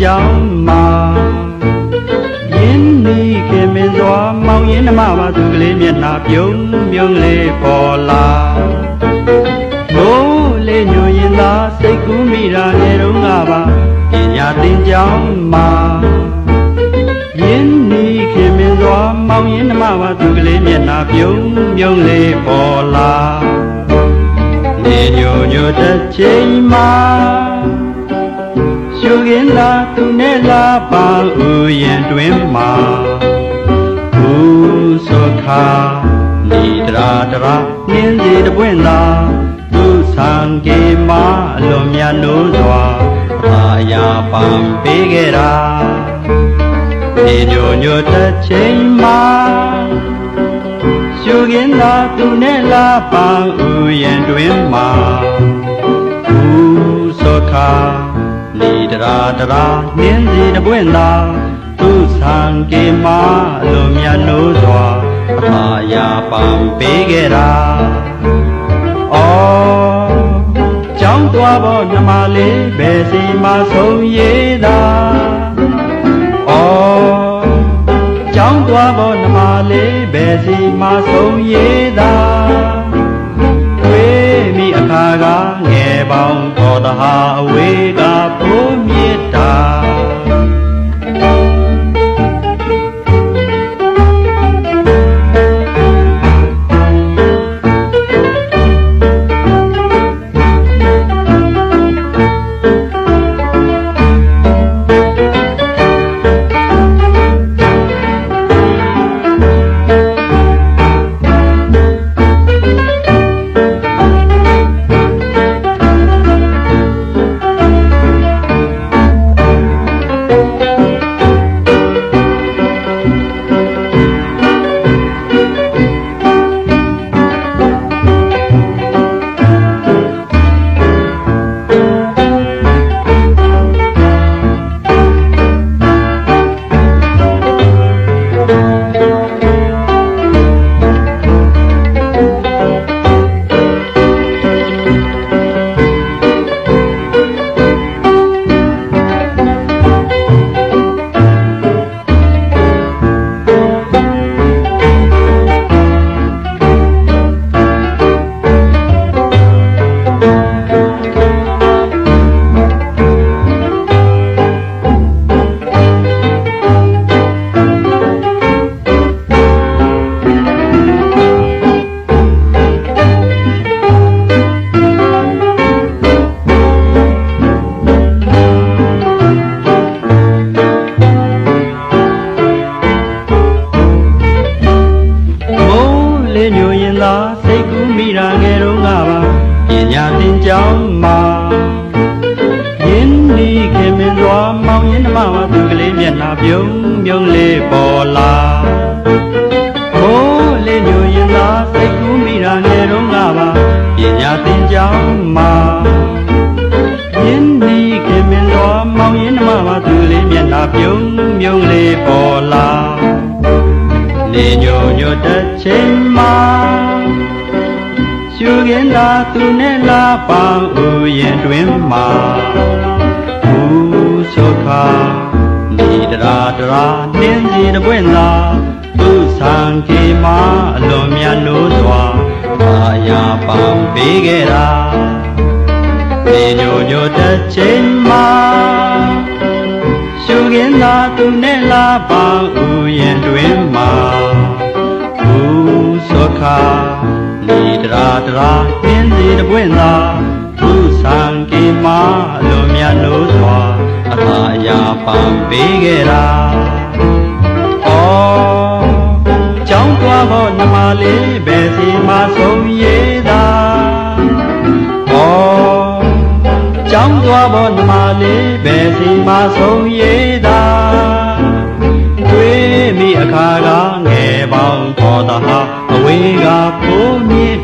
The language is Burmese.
ကြောင်းမှာရင်းနှီးခင်မင်းစွာမောင်ရင်နှမပါသူကလေးမျက်နှာပြုံးမြုံလေးပေါ်လာဘိုးလေးညွန်ရင်သာစိတ်ကူးမိတာငယ်တော့ငါပါပညာသင်ကြောင်းမှာရင်းနှီးခင်မင်းစွာမောင်ရင်နှမပါသူကလေးမျက်နှာပြုံးမြုံလေးပေါ်လာနေညိုညိုတစ်ချိန်မှာရှုခင်းသာသူနဲ့လာပါဥယျံတွင်မှာဘူသောခာနေတရာတရာနင်းစီတပွင့်သာသူဆံကေမှာအလွန်မြတ်နိုးစွာအာယာပံပေးခဲ့တာနေညိုညိုတစ်ချိန်မှာရှုခင်းသာသူနဲ့လာပါဥယျံတွင်မှာဘူသောခာနေတရာတရာနင်းစီတပွင့်သာသူဆံကေမှာအလွန်မြတ်နိုးစွာအာယာပံပေးခဲ့တာအော်ကြောင်းသွားပေါ်နှမလေးဘယ်စီမှဆုံးရည်သာအော်ကြောင်းသွားပေါ်နှမလေးဘယ်စီမှဆုံးရည်သာတွေ့မိအခါကငယ်ပေါင်းတော်တဟာအဝေးကဘိုးမြစ်တာစိတ်ကူးမိတာငယ်တော့ငါပါပညာသင်ကြောင်းမှာရင်းနှီးခင်မင်းစွာမောင်ရင်နှမပါသူကလေးမျက်နှာပြုံးမြုံလေးပေါ်လာဘိုးလေးညိုရင်သာစိတ်ကူးမိတာငယ်တော့ငါပါပညာသင်ကြောင်းမှာရင်းနှီးခင်မင်းစွာမောင်ရင်နှမပါသူကလေးမျက်နှာပြုံးမြုံလေးပေါ်လာနေညိုညိုတစ်ချိန်မှာရှုခင်းသာသူနဲ့လာပါဥယျံတွင်မှာဘူသောခာနေတရာတရာနင်းစီတပွင့်သာသူဆံကေမှာအလွန်မြတ်နိုးစွာအာယာပံပေးခဲ့တာနေညိုညိုတစ်ချိန်မှာရှုခင်းသာသူနဲ့လာပါဥယျံတွင်မှာဘူသောခာနေတရာတရာနင်းစီတပွင့်သာသူဆံကေမှာအလွန်မြတ်နိုးစွာအာယာပံပေးခဲ့တာအော်ကြောင်းသွားဖို့နှမလေးဘယ်စီမှဆုံးရည်သာအော်ကြောင်းသွားဖို့နှမလေးဘယ်စီမှဆုံးရည်သာတွေ့မိအခါကငယ်ပေါင်းတော်တဟာအဝေးကဘိုးမြစ်